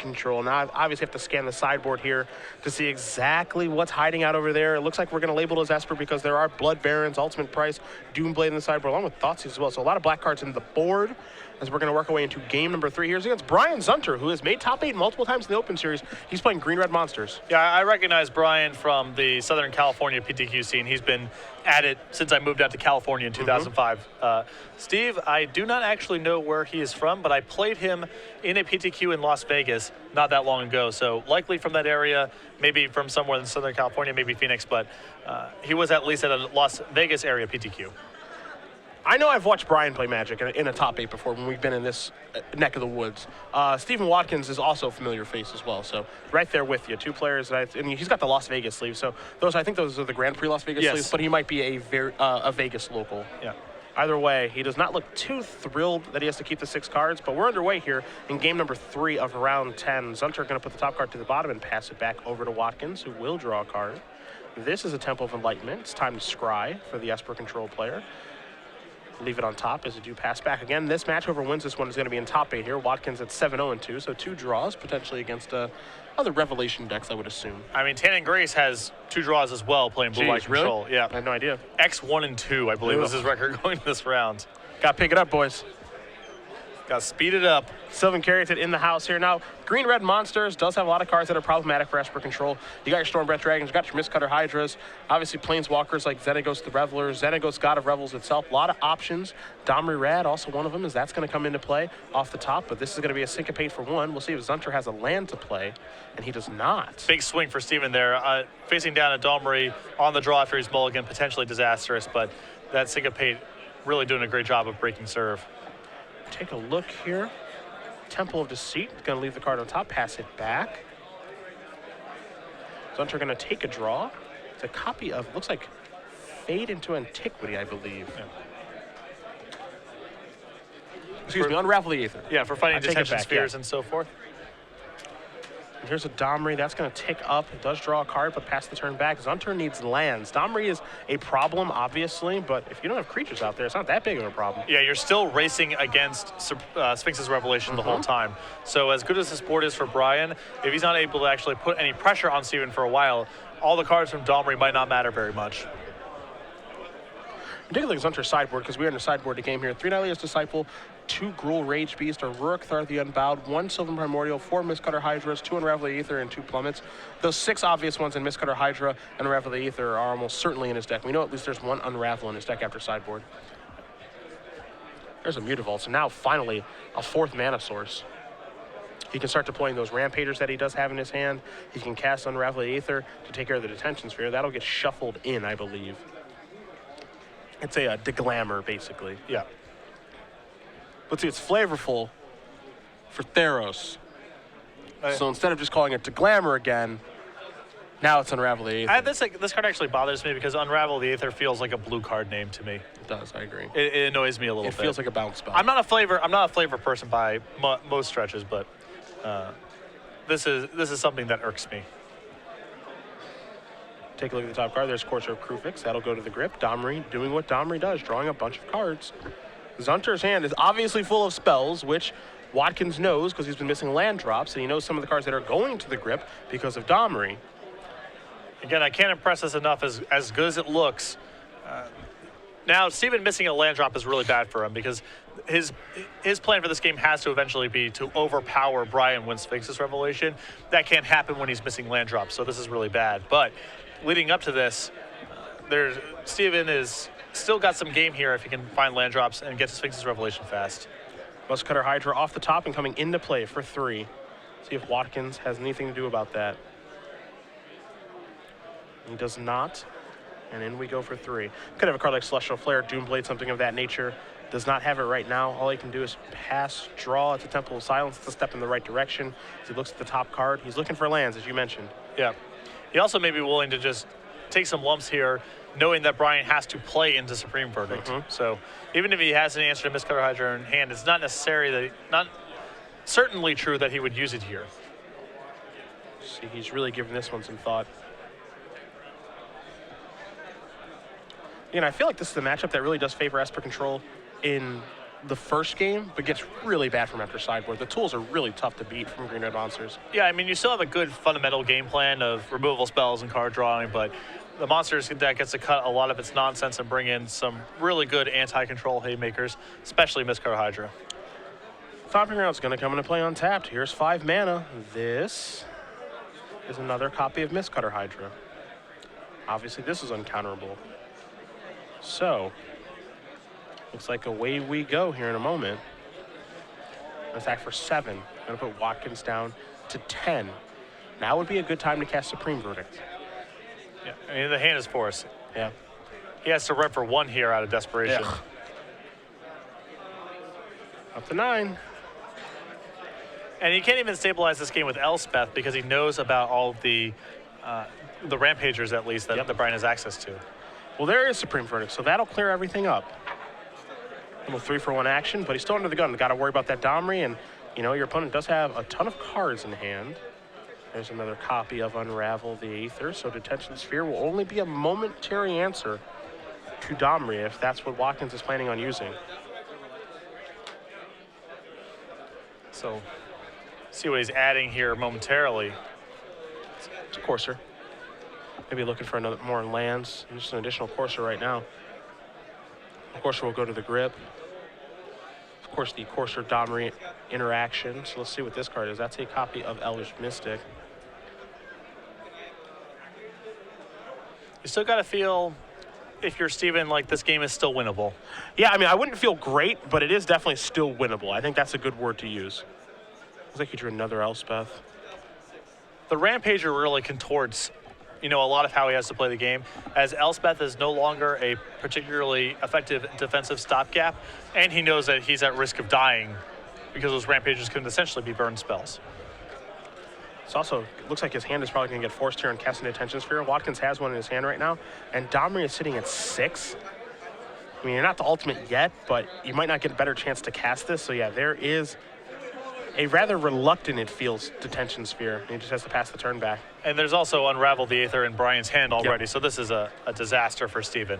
Control. Now, I obviously have to scan the sideboard here to see exactly what's hiding out over there. It looks like we're going to label it as Esper because there are Blood Barons, Ultimate Price, Doomblade in the sideboard, along with Thoughtseize as well. So a lot of black cards in the board as we're going to work our way into game number 3. Here's against Brian Zunter, who has made top 8 multiple times in the Open Series. He's playing Green-Red Monsters. Yeah, I recognize Brian from the Southern California PTQ scene. He's been at it since I moved out to California in 2005. Steve, I do not actually know where he is from, but I played him in a PTQ in Las Vegas not that long ago. So likely from that area, maybe from somewhere in Southern California, maybe Phoenix, but he was at least at a Las Vegas area PTQ. I know I've watched Brian play Magic in a top 8 before when we've been in this neck of the woods. Stephen Watkins is also a familiar face as well, so right there with you. 2 players, and he's got the Las Vegas sleeve, so I think those are the Grand Prix Las Vegas sleeves, but he might be a Vegas local. Yeah. Either way, he does not look too thrilled that he has to keep the 6 cards, but we're underway here in game number 3 of round 10. Zunter going to put the top card to the bottom and pass it back over to Watkins, who will draw a card. This is a Temple of Enlightenment. It's time to scry for the Esper Control player. Leave it on top as you do pass back. Again, this match, whoever wins this one is going to be in top 8 here. Watkins at 7-0-2, so 2 draws potentially against other Revelation decks, I would assume. I mean, Tan and Grace has 2 draws as well playing Blue-White Control. Really? Yeah. I had no idea. X1-2, I believe, was his record going this round. Got to pick it up, boys. Got to speed it up. Sylvan Caryatid in the house here. Now, Green-Red Monsters does have a lot of cards that are problematic for Esper Control. You got your Stormbreath Dragons, you got your Mistcutter Hydras, obviously Planeswalkers like Xenagos the Reveler, Xenagos God of Revels itself. A lot of options. Domri Rad, also one of them, as that's going to come into play off the top, but this is going to be a Syncopate for 1. We'll see if Zunter has a land to play, and he does not. Big swing for Steven there. Facing down a Domri on the draw after his mulligan, potentially disastrous, but that Syncopate really doing a great job of breaking serve. Take a look here. Temple of Deceit, going to leave the card on top, pass it back. Zunter going to take a draw. It's a copy of, looks like Fade into Antiquity, I believe. Yeah. Excuse me, Unravel the Aether. Yeah, for fighting detention spheres and so forth. And here's a Domri. That's going to tick up. It does draw a card, but pass the turn back. Zunter needs lands. Domri is a problem, obviously, but if you don't have creatures out there, it's not that big of a problem. Yeah, you're still racing against Sphinx's Revelation the whole time. So as good as this board is for Brian, if he's not able to actually put any pressure on Steven for a while, all the cards from Domri might not matter very much. Particularly Zunter's sideboard, because we are in the sideboard game here. 3 Nylea's Disciple, 2 Gruul Rage Beast, a Rurik Thar the Unbowed, 1 Sylvan Primordial, 4 Mistcutter Hydras, 2 Unravel the Aether, and 2 Plummets. Those 6 obvious ones in Mistcutter Hydra and Unravel the Aether are almost certainly in his deck. We know at least there's 1 Unravel in his deck after sideboard. There's a Mutavault, so now finally a 4th mana source. He can start deploying those Rampagers that he does have in his hand. He can cast Unravel the Aether to take care of the Detention Sphere. That'll get shuffled in, I believe. It's a deglammer, basically. Yeah. Let's see, it's flavorful for Theros. So instead of just calling it deglammer again, now it's Unravel the Aether. This card actually bothers me because Unravel the Aether feels like a blue card name to me. It does, I agree. It annoys me a little bit. It feels like a bounce spell. I'm not a flavor person by most stretches, but this is something that irks me. Take a look at the top card. There's Courser of Krufix. That'll go to the grip. Domri doing what Domri does, drawing a bunch of cards. Zunter's hand is obviously full of spells, which Watkins knows because he's been missing land drops, and he knows some of the cards that are going to the grip because of Domri. Again, I can't impress us enough as good as it looks. Now, Steven missing a land drop is really bad for him because his plan for this game has to eventually be to overpower Brian when Sphinx's Revelation. That can't happen when he's missing land drops, so this is really bad. But leading up to this, Steven is still got some game here if he can find land drops and get to Sphinx's Revelation fast. Mustcutter Hydra off the top and coming into play for 3. See if Watkins has anything to do about that. He does not. And in we go for 3. Could have a card like Celestial Flare, Doomblade, something of that nature. Does not have it right now. All he can do is pass, draw. It's a Temple of Silence. It's a step in the right direction. As he looks at the top card, he's looking for lands, as you mentioned. Yeah. He also may be willing to just take some lumps here, knowing that Brian has to play into Supreme Verdict. So even if he has an answer to Mistcutter Hydra in hand, it's not necessary not certainly true that he would use it here. See, he's really giving this one some thought. You know, I feel like this is a matchup that really does favor Esper Control in the first game, but gets really bad from after sideboard. The tools are really tough to beat from Green Red Monsters. Yeah, I mean, you still have a good fundamental game plan of removal spells and card drawing, but the Monsters deck gets to cut a lot of its nonsense and bring in some really good anti-control haymakers, especially Mistcutter Hydra. Stomping Ground's going to come into play untapped. Here's 5 mana. This is another copy of Mistcutter Hydra. Obviously, this is uncounterable. So, looks like away we go here in a moment. Attack for 7. Going to put Watkins down to 10. Now would be a good time to cast Supreme Verdict. Yeah, I mean, the hand is force. Yeah. He has to run for 1 here out of desperation. Yeah. Up to 9. And he can't even stabilize this game with Elspeth because he knows about all of the Rampagers, at least, that Brian has access to. Well, there is Supreme Verdict, so that'll clear everything up. Little 3-for-1 action, but he's still under the gun. Got to worry about that Domri, and you know your opponent does have a ton of cards in hand. There's another copy of Unravel the Aether, so Detention Sphere will only be a momentary answer to Domri if that's what Watkins is planning on using. So, see what he's adding here momentarily. It's a Courser. Maybe looking for another more lands. Just an additional Courser right now. The Courser will go to the grip. Of course, the Courser Domri interaction. So let's see what this card is. That's a copy of Elvish Mystic. You still got to feel, if you're Steven, like this game is still winnable. Yeah, I mean, I wouldn't feel great, but it is definitely still winnable. I think that's a good word to use. Looks like you drew another Elspeth. The Rampager really contorts, you know, a lot of how he has to play the game, as Elspeth is no longer a particularly effective defensive stopgap, and he knows that he's at risk of dying because those Rampagers can essentially be burn spells. It's also, it looks like his hand is probably going to get forced here and cast an Attention Sphere. Watkins has one in his hand right now, and Domri is sitting at 6. I mean, you're not the ultimate yet, but you might not get a better chance to cast this. So yeah, there is a rather reluctant, it feels, Detention Sphere. He just has to pass the turn back. And there's also Unravel the Aether in Brian's hand already, so this is a disaster for Steven.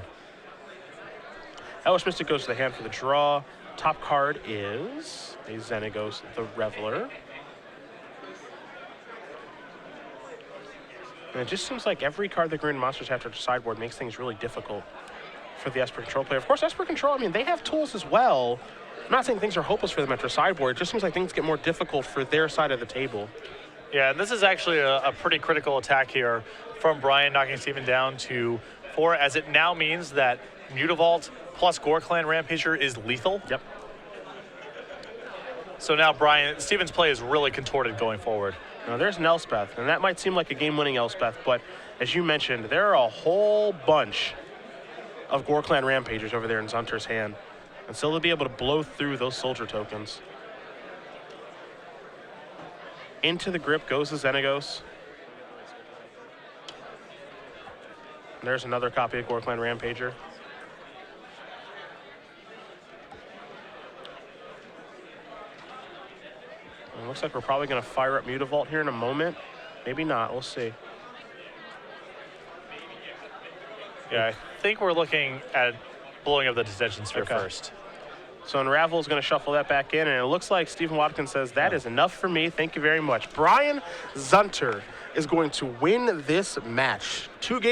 Elvish Mystic goes to the hand for the draw. Top card is a Xenagos the Reveler. And it just seems like every card the Green Monsters have to sideboard makes things really difficult for the Esper Control player. Of course, Esper Control, I mean, they have tools as well. I'm not saying things are hopeless for them after sideboard. It just seems like things get more difficult for their side of the table. Yeah, and this is actually a pretty critical attack here from Brian, knocking Steven down to 4, as it now means that Mutavault plus Gore Clan Rampager is lethal. Yep. So now Steven's play is really contorted going forward. Now there's an Elspeth, and that might seem like a game-winning Elspeth, but as you mentioned, there are a whole bunch of Gore Clan Rampagers over there in Zunter's hand. And so they'll be able to blow through those soldier tokens. Into the grip goes the Xenagos. And there's another copy of Gore Clan Rampager. It looks like we're probably going to fire up Mutavault here in a moment. Maybe not. We'll see. Yeah, I think we're looking at blowing up the Detention Sphere first. So Unravel is going to shuffle that back in, and it looks like Stephen Watkins says, that is enough for me. Thank you very much. Brian Zunter is going to win this match. 2 games.